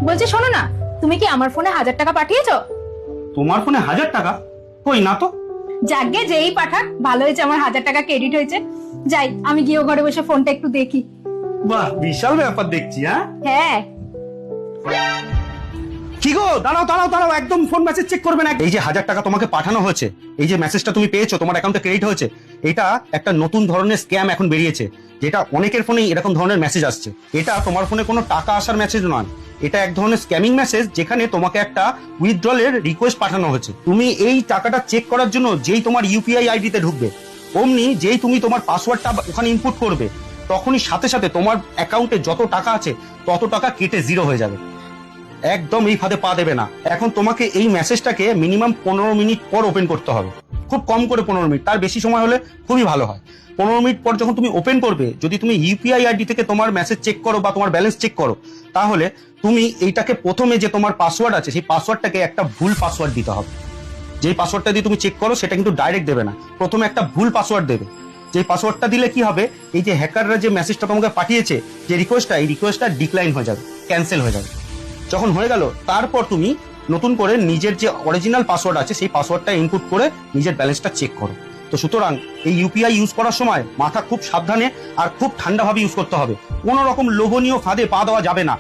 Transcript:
বলছি শোনো না, তুমি কি আমার ফোনে 1000 টাকা পাঠিয়েছো? তোমার ফোনে 1000 টাকা? কই না তো। যাকগে, যেই পাঠাক, ভালো হয়েছে, আমার 1000 টাকা ক্রেডিট হয়েছে। যাই, আমি গিয়ে ঘরে বসে ফোনটা একটু দেখি। বাহ, বিশাল ব্যাপার দেখছি। হ্যাঁ হ্যাঁ। কি গো, দাঁড়াও দাঁড়াও দাঁড়াও, একদম ফোন মেসেজ চেক করবে না। এই যে 1000 টাকা তোমাকে পাঠানো হয়েছে, এই যে মেসেজটা তুমি পেয়েছো, তোমার অ্যাকাউন্টে ক্রেডিট হয়েছে, এটা একটা নতুন ধরনের স্ক্যাম এখন বেরিয়েছে, যেটা অনেকের ফোনেই এরকম ধরনের মেসেজ আসছে। এটা তোমার ফোনে কোনো টাকা আসার মেসেজ নয়, এটা এক ধরনের স্ক্যামিং মেসেজ, যেখানে তোমাকে একটা উইথড্রলের রিকোয়েস্ট পাঠানো হয়েছে। তুমি এই টাকাটা চেক করার জন্য যেই তোমার ইউপিআই আইডিতে ঢুকবে, অমনি যেই তুমি তোমার পাসওয়ার্ডটা ওখানে ইনপুট করবে, তখনই সাথে সাথে তোমার অ্যাকাউন্টে যত টাকা আছে তত টাকা কেটে জিরো হয়ে যাবে। একদম এই ফাঁদে পা দেবে না। এখন তোমাকে এই মেসেজটাকে মিনিমাম 15 মিনিট পর ওপেন করতে হবে, খুব কম করে 15 মিনিট, তার বেশি সময় হলে খুবই ভালো হয়। 15 মিনিট পর যখন তুমি ওপেন করবে, যদি তুমি ইউপিআই আইডি থেকে তোমার মেসেজ চেক করো বা তোমার ব্যালেন্স চেক করো, তাহলে তুমি এইটাকে প্রথমে যে তোমার পাসওয়ার্ড আছে সেই পাসওয়ার্ডটাকে একটা ভুল পাসওয়ার্ড দিতে হবে। যেই পাসওয়ার্ডটা দিয়ে তুমি চেক করো সেটা কিন্তু ডাইরেক্ট দেবে না, প্রথমে একটা ভুল পাসওয়ার্ড দেবে। যে পাসওয়ার্ডটা দিলে কি হবে, এই যে হ্যাকাররা যে মেসেজটা তোমাকে পাঠিয়েছে, যে রিকোয়েস্টটা, এই রিকোয়েস্টটা ডিক্লাইন হয়ে যাবে, ক্যান্সেল হয়ে যাবে। যখন হয়ে গেল, তারপর তুমি নতুন করে নিজের যে অরিজিনাল পাসওয়ার্ড আছে সেই পাসওয়ার্ডটা ইনপুট করে নিজের ব্যালেন্সটা চেক করো। তো সুতরাং এই ইউপিআই ইউজ করার সময় মাথা খুব সাবধানে আর খুব ঠান্ডাভাবে ইউজ করতে হবে, কোনো রকম লোভনীয় ফাঁদে পা দেওয়া যাবে না।